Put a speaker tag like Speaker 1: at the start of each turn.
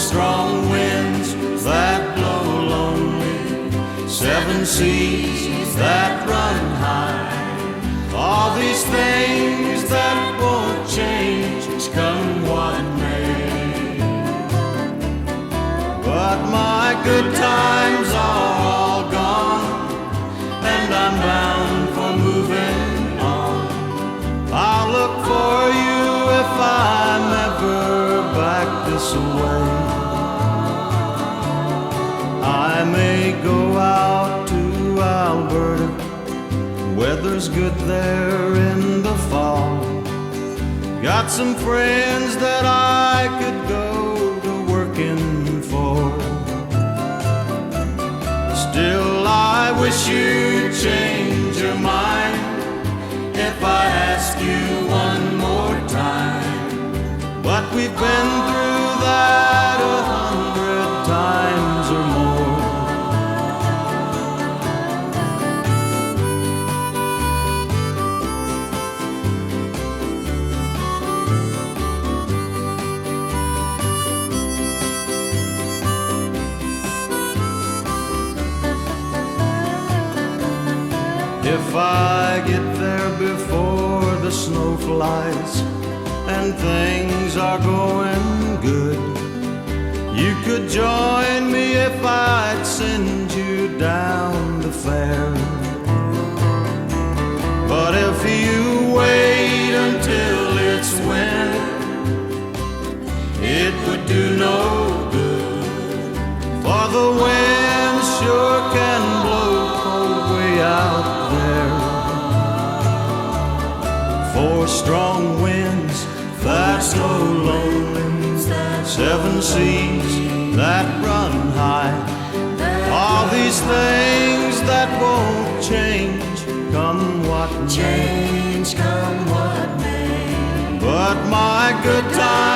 Speaker 1: strong winds that blow lonely, seven seas that run high, all these things that won't change, come what may. But my good times are all gone, and I'm bound for moving on. I'll look for you if I'm ever back this way. I may go out to Alberta, weather's good there in the fall. Got some friends that I could go to working for. Still I wish you'd change your mind if I ask you one more time. But we've been through that 100 times or more. If I get there before the snow flies and things are going good, you could join me if I'd send you down the fair. But if you wait until it's winter, it would do no good, for the wind sure can blow cold way out there. Four strong winds that blow lonely, seven seas that run high, all these things that won't change, come what may.
Speaker 2: Change come what may.
Speaker 1: But my good times